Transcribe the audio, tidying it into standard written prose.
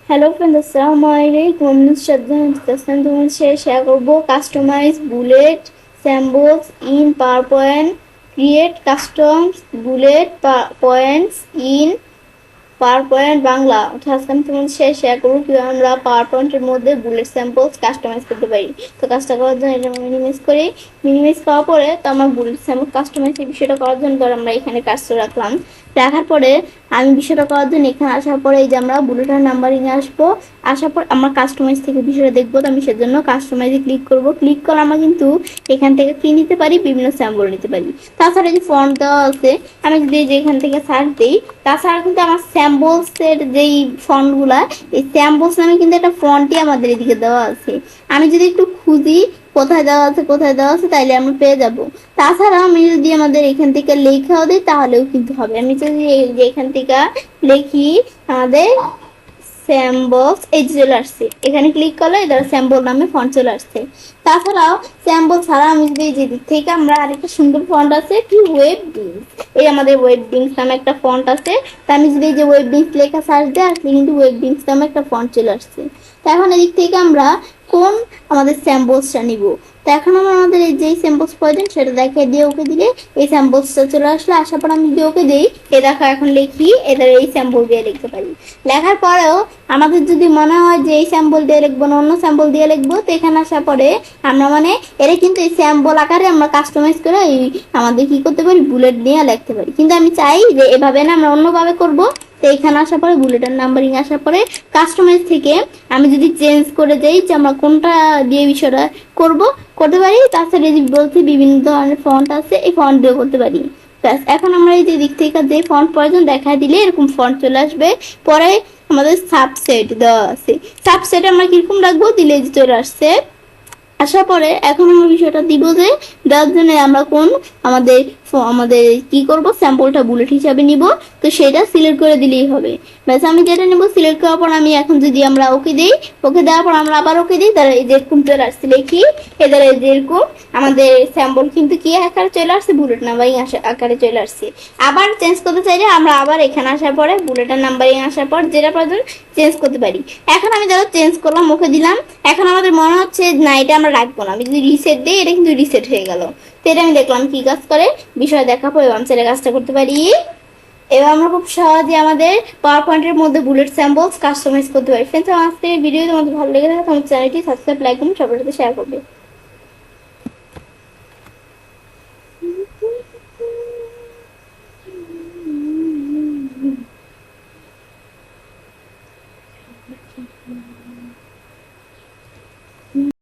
Hello friend, আসসালামু আলাইকুম। তোমার শেয়ার করবো customise bullet symbols in PowerPoint. Create custom bullet points in PowerPoint Bangla. আজকে আমি তোমাদের সাথে শেয়ার করবো কিভাবে আমরা পাওয়ার পয়েন্টের মধ্যে বুলেট স্যাম্পলস কাস্টমাইজ করতে পারি। তো কাজটা করার জন্য এটা মিনিমাইজ করি। মিনিমাইজ করার পরে তো আমার বুলেট স্যাম্পল কাস্টমাইজ এই বিষয়টা করার জন্য ধর আমরা এখানে কাজটা রাখলাম। রাখার পরে আমি বিষয়টা করার জন্য এখানে আসার পরে এই যে আমরা বুলেটের নাম্বারিং আসবো। আসার পর আমরা কাস্টমাইজ থেকে বিষয়টা দেখবো। তো আমি সেজন্য কাস্টমাইজে ক্লিক করব। ক্লিক করে আমরা কিন্তু এখান থেকে কি নিতে পারি, বিভিন্ন স্যাম্পল নিতে পারি। তাছাড়া যে ফন্ট দেওয়া আছে, আমি যদি এখান থেকে সার্চ দিই, তাছাড়া কিন্তু আমার স্যাম্পলসের যেই ফন্টগুলা, এই স্যাম্পলস নামে কিন্তু একটা ফন্টই আমাদের এদিকে দেওয়া আছে। আমি যদি একটু খুঁজি কোথায় দেওয়া আছে কোথায় দেওয়া আছে, তাইলে আমরা পেয়ে যাব। তাছাড়া আমি যদি আমাদের এখান থেকে লেখাও দিই তাহলেও কিন্তু হবে। আমি যদি এখান থেকে লিখি আমাদের স্যাম্বলস, এই যে চলে আসছে, এখানে ক্লিক করলে এটা স্যাম্বল নামে ফন্ট চলে আসছে। তাছাড়াও স্যাম্বল ছাড়া আমি যদি এই যে দিক থেকে আমরা আরেকটা সুন্দর ফন্ট আছে কি, ওয়েব বিংস। এই আমাদের ওয়েব বিংস নামে একটা ফন্ট আছে। তা আমি যদি এই যে ওয়েব বিংস লেখা সার্চ দিই, আসলে কিন্তু ওয়েব বিংস নামে একটা ফন্ট চলে আসছে। তো এখন এদিক থেকে আমরা কোন আমাদের স্যাম্পলসটা নিব। তো এখন আমাদের এই যেই স্যাম্পলস প্রয়োজন সেটা দেখে দিয়ে ওকে দিলে এই স্যাম্পলসটা চলে আসলে। আসার পর আমি যদি ওকে দিই, এ দেখো এখন লিখি, এদের এই স্যাম্পল দিয়ে লিখতে পারি। লেখার পরেও আমাদের যদি মনে হয় যে এই স্যাম্পল দিয়ে লিখবো না অন্য স্যাম্পল দিয়ে লিখবো, তো এখানে আসার পরে আমরা এর কিন্তু এই স্যাম্পল আকারে আমরা কাস্টমাইজ করে আমাদের কি করতে পারি, বুলেট নিয়ে লিখতে পারি। কিন্তু আমি চাই যে এভাবে না, আমরা অন্যভাবে করব। তো এখানে আসার পরে বুলেটের নাম্বারিং আসার পরে কাস্টমাইজ থেকে আমি যদি চেঞ্জ করে যাই যে আমরা কোনটা দিয়ে বিষয়টা করব, করতে পারি। তাছাড়া যে বলছি বিভিন্ন ধরনের ফন্ট আছে, এই ফন্ট দিয়ে করতে পারি। ব্যাস, এখন আমরা এই যে দিক থেকে যে ফন্ট প্রয়োজন দেখা দিলে এরকম ফন্ট চলে আসবে। পরে আমাদের সাবসেট দেওয়া আছে, সাবসেট আমরা কিরকম রাখবো দিলে চলে আসছে। আসার পরে এখন আমরা বিষয়টা দিব যে দেওয়ার জন্য আমরা কোন আমাদের আমাদের কি করব, স্যাম্পলটা বুলেট হিসাবে নিব। তো সেটা সিলেক্ট করে দিলেই হবে। ব্যাস, আমি যেটা নেব সিলেক্ট করার পর আমি এখন যদি আমরা ওকে দিই, ওকে দেওয়ার পর আমরা আবার ওকে দিই, তাহলে এই যেরকম চলে আসছে লিখি, এদের যেরকম আমাদের স্যাম্পল কিন্তু কি আকারে চলে আসছে, বুলেট নাম্বারিং আকারে চলে আসছে। আবার চেঞ্জ করতে চাইলে আমরা আবার এখানে আসার পরে বুলেটের নাম্বারিং আসার পর যেটা প্রয়োজন চেঞ্জ করতে পারি। এখন আমি ধরো চেঞ্জ করলাম, ওকে দিলাম। এখন আমাদের মনে হচ্ছে না এটা আমরা রাখবো না, আমি যদি রিসেট দিই এটা কিন্তু রিসেট হয়ে গেল। তো এটা আমি দেখলাম কি কাজ করে, বিষয় দেখা পরে আমি সেটা কাজটা করতে পারি। এবার আমরা খুব সহজে আমাদের পাওয়ার পয়েন্টের মধ্যে বুলেট স্যাম্পলস কাস্টমাইজ করতে পারি। ফ্রেন্ডস, আমার আজকের এই ভিডিও তোমাদের ভালো লেগে থাকে তোমার চ্যানেলটি সাবস্ক্রাইব, লাইক করুন, সবার সাথে শেয়ার করবে।